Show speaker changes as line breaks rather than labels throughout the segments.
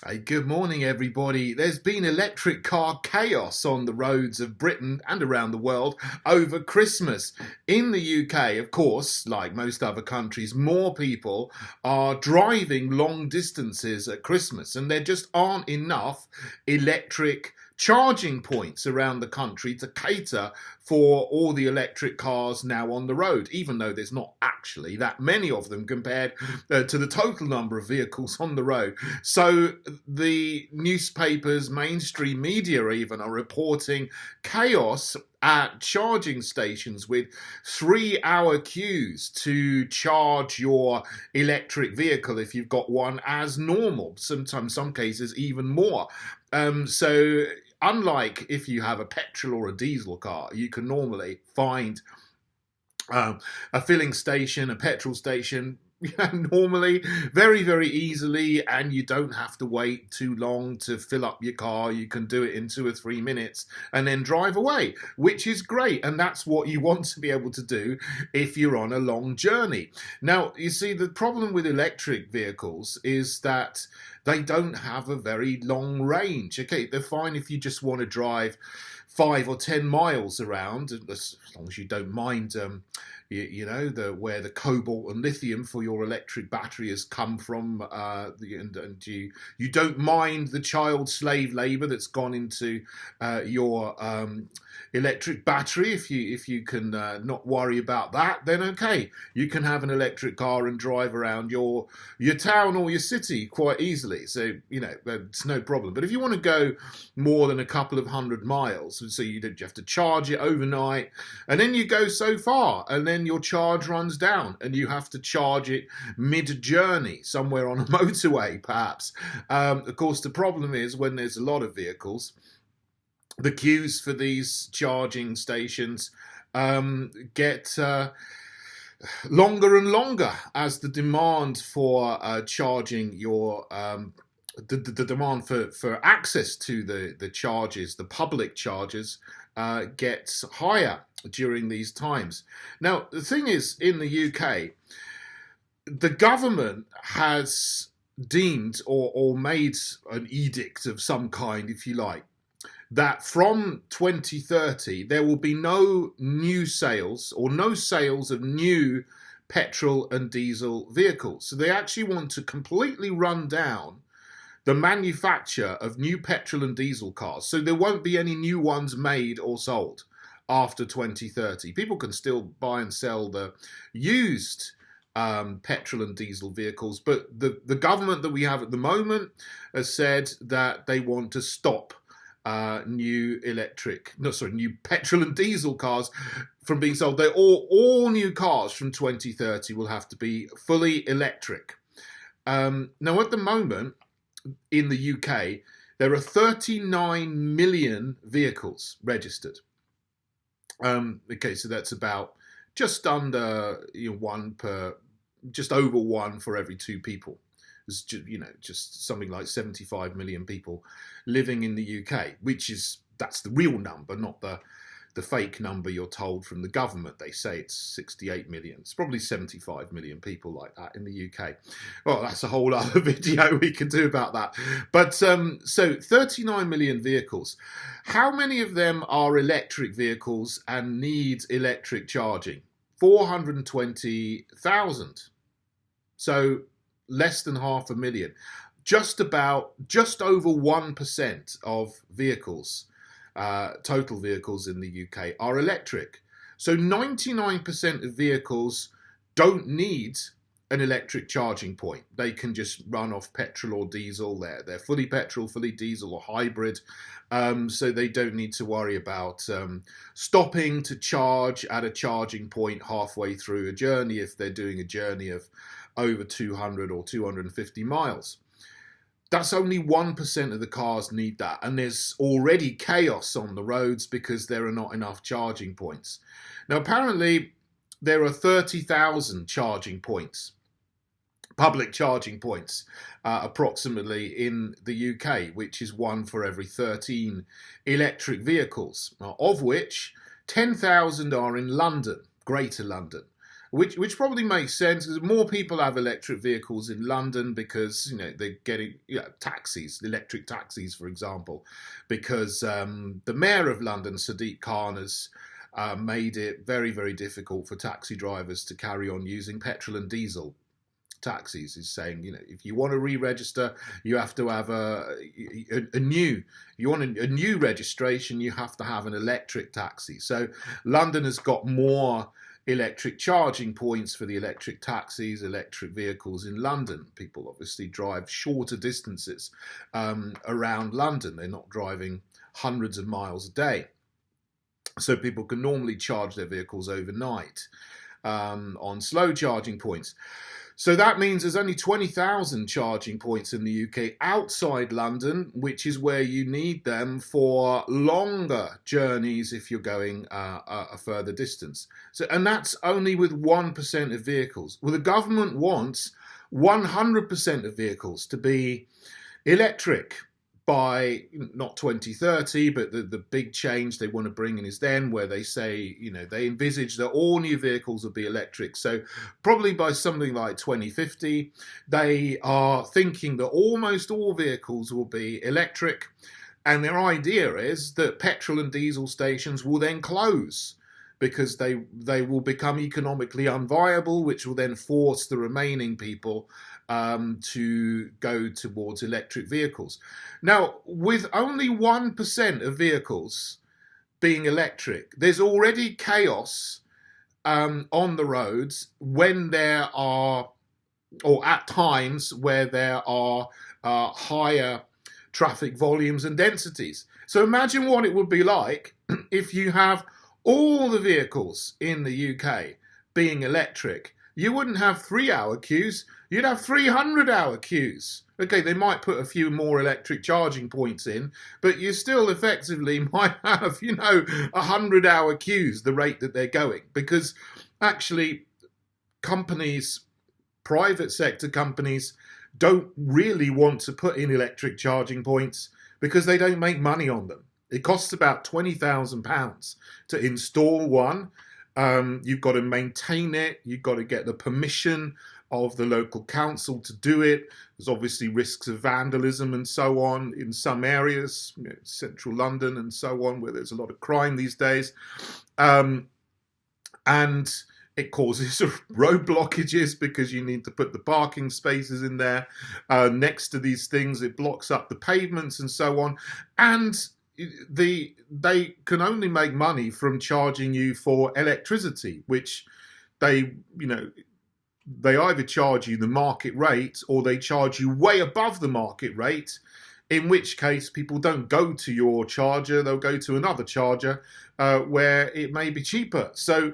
Hey, good morning, everybody. There's been electric car chaos on the roads of Britain and around the world over Christmas. In the UK, of course, like most other countries, more people are driving long distances at Christmas, and there just aren't enough electric charging points around the country to cater for all the electric cars now on the road, even though there's not actually that many of them compared to the total number of vehicles on the road. So the newspapers, mainstream media even, are reporting chaos at charging stations with 3-hour queues to charge your electric vehicle if you've got one as normal, sometimes some cases even more. So unlike if you have a petrol or a diesel car, you can normally find a filling station, a petrol station, normally very, very easily, and you don't have to wait too long to fill up your car. You can do it in 2 or 3 minutes and then drive away, which is great. And that's what you want to be able to do if you're on a long journey. Now, you see, the problem with electric vehicles is that they don't have a very long range. Okay, they're fine if you just want to drive 5 or 10 miles around, as long as you don't mind, where the cobalt and lithium for your electric battery has come from, and you don't mind the child slave labour that's gone into your electric battery. If you can not worry about that, then okay, you can have an electric car and drive around your town or your city quite easily. So it's no problem. But if you want to go more than a couple of 100 miles, so you have to charge it overnight, and then you go so far, and then your charge runs down, and you have to charge it mid-journey somewhere on a motorway, perhaps. Of course, the problem is when there's a lot of vehicles, the queues for these charging stations get longer and longer as the demand for charging your the demand for access to the charges, the public charges, gets higher during these times. Now, the thing is, in the UK, the government has deemed or made an edict of some kind, if you like, that from 2030 there will be no new sales or no sales of new petrol and diesel vehicles. So they actually want to completely run down the manufacture of new petrol and diesel cars. So there won't be any new ones made or sold after 2030. People can still buy and sell the used petrol and diesel vehicles, but the government that we have at the moment has said that they want to stop new petrol and diesel cars from being sold. They all new cars from 2030 will have to be fully electric. Now, at the moment in the UK, there are 39 million vehicles registered. Okay, so that's about just under just over one for every 2 people. There's just something like 75 million people living in the UK, that's the real number, not the fake number you're told from the government. They say it's 68 million. It's probably 75 million people like that in the UK. Well, that's a whole other video we can do about that. But so 39 million vehicles. How many of them are electric vehicles and need electric charging? 420,000. So less than 500,000. Just over 1% of vehicles, total vehicles in the UK, are electric. So 99% of vehicles don't need an electric charging point. They can just run off petrol or diesel. They're fully petrol, fully diesel, or hybrid. So they don't need to worry about stopping to charge at a charging point halfway through a journey if they're doing a journey of over 200 or 250 miles. That's only 1% of the cars need that, and there's already chaos on the roads because there are not enough charging points. Now, apparently, there are 30,000 charging points, public charging points, approximately in the UK, which is 1 for every 13 electric vehicles, of which 10,000 are in London, Greater London. which probably makes sense because more people have electric vehicles in London because they're getting taxis, electric taxis, for example, because the mayor of London, Sadiq Khan, has made it very, very difficult for taxi drivers to carry on using petrol and diesel taxis. Is saying, if you want to re-register, you have to have a new. You want a new registration, you have to have an electric taxi. So London has got more electric charging points for the electric taxis, electric vehicles in London. People obviously drive shorter distances around London. They're not driving hundreds of miles a day. So people can normally charge their vehicles overnight on slow charging points. So that means there's only 20,000 charging points in the UK outside London, which is where you need them for longer journeys if you're going a further distance. And that's only with 1% of vehicles. Well, the government wants 100% of vehicles to be electric by not 2030, but the big change they want to bring in is then where they say, they envisage that all new vehicles will be electric. So probably by something like 2050, they are thinking that almost all vehicles will be electric. And their idea is that petrol and diesel stations will then close because they will become economically unviable, which will then force the remaining people to go towards electric vehicles. Now, with only 1% of vehicles being electric, there's already chaos on the roads when there are, or at times where there are higher traffic volumes and densities. So imagine what it would be like if you have all the vehicles in the UK being electric. You wouldn't have 3-hour queues, you'd have 300-hour queues. Okay, they might put a few more electric charging points in, but you still effectively might have, 100-hour queues, the rate that they're going. Because actually, companies, private sector companies, don't really want to put in electric charging points because they don't make money on them. It costs about £20,000 to install one. You've got to maintain it. You've got to get the permission of the local council to do it. There's obviously risks of vandalism and so on in some areas, central London and so on, where there's a lot of crime these days. And it causes road blockages because you need to put the parking spaces in there next to these things. It blocks up the pavements and so on. And they can only make money from charging you for electricity, which they either charge you the market rate or they charge you way above the market rate, in which case people don't go to your charger, they'll go to another charger where it may be cheaper. So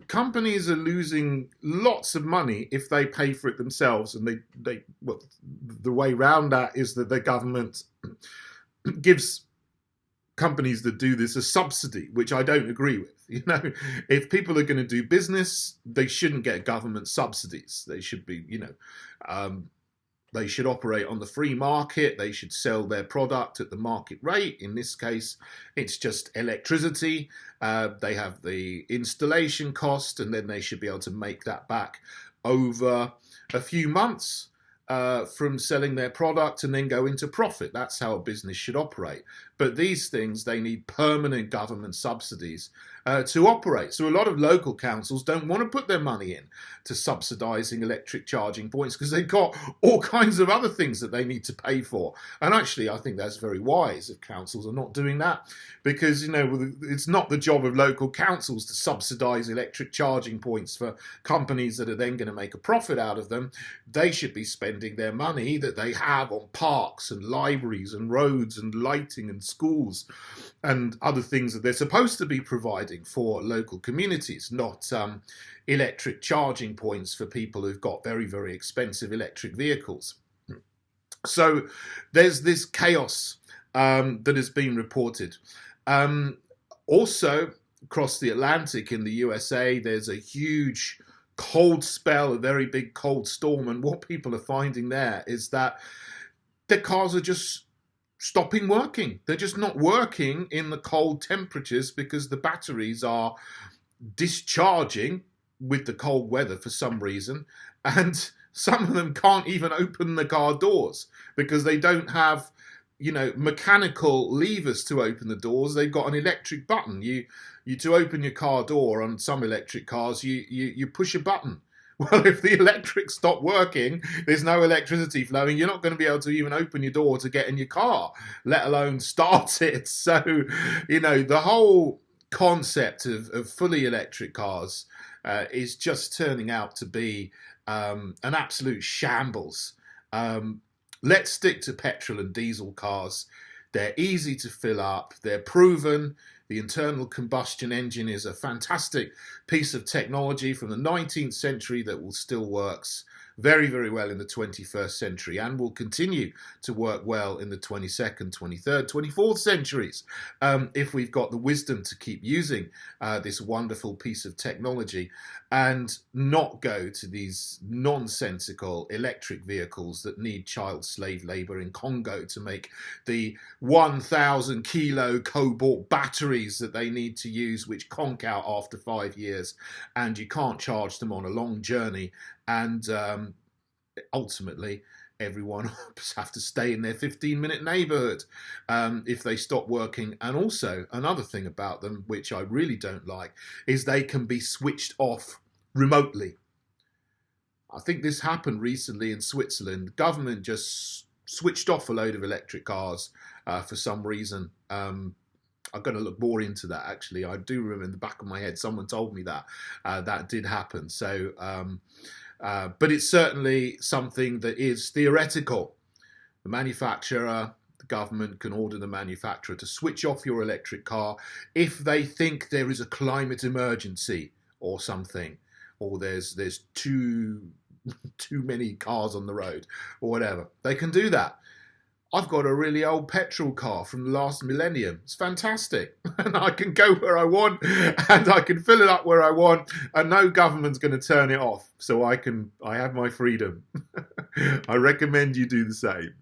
companies are losing lots of money if they pay for it themselves, and the way around that is that the government gives companies that do this a subsidy, which I don't agree with. If people are going to do business, they shouldn't get government subsidies. They should be, they should operate on the free market. They should sell their product at the market rate. In this case, it's just electricity. They have the installation cost, and then they should be able to make that back over a few months from selling their product and then go into profit. That's how a business should operate. But these things, they need permanent government subsidies to operate. So a lot of local councils don't want to put their money in to subsidising electric charging points because they've got all kinds of other things that they need to pay for. And actually, I think that's very wise if councils are not doing that, because, it's not the job of local councils to subsidise electric charging points for companies that are then going to make a profit out of them. They should be spending their money that they have on parks and libraries and roads and lighting and schools and other things that they're supposed to be providing for local communities, not electric charging points for people who've got very, very expensive electric vehicles. So there's this chaos that has been reported. Also, across the Atlantic in the USA, there's a huge cold spell, a very big cold storm. And what people are finding there is that their cars are just stopping working. They're just not working in the cold temperatures because the batteries are discharging with the cold weather for some reason, and some of them can't even open the car doors because they don't have, mechanical levers to open the doors. They've got an electric button. You to open your car door on some electric cars, you push a button. Well, if the electric stopped working, there's no electricity flowing, you're not going to be able to even open your door to get in your car, let alone start it. So, the whole concept of fully electric cars is just turning out to be an absolute shambles. Let's stick to petrol and diesel cars. They're easy to fill up. They're proven. The internal combustion engine is a fantastic piece of technology from the 19th century that will still works very, very well in the 21st century and will continue to work well in the 22nd, 23rd, 24th centuries if we've got the wisdom to keep using this wonderful piece of technology and not go to these nonsensical electric vehicles that need child slave labor in Congo to make the 1,000 kilo cobalt batteries that they need to use, which conk out after 5 years, and you can't charge them on a long journey. And ultimately, everyone have to stay in their 15-minute neighborhood if they stop working. And also, another thing about them, which I really don't like, is they can be switched off remotely. I think this happened recently in Switzerland. The government just switched off a load of electric cars for some reason. I'm going to look more into that, actually. I do remember in the back of my head, someone told me that that did happen. So, but it's certainly something that is theoretical. The manufacturer, the government can order the manufacturer to switch off your electric car if they think there is a climate emergency or something, or there's too many cars on the road or whatever. They can do that. I've got a really old petrol car from the last millennium. It's fantastic. And I can go where I want and I can fill it up where I want and no government's going to turn it off. So I have my freedom. I recommend you do the same.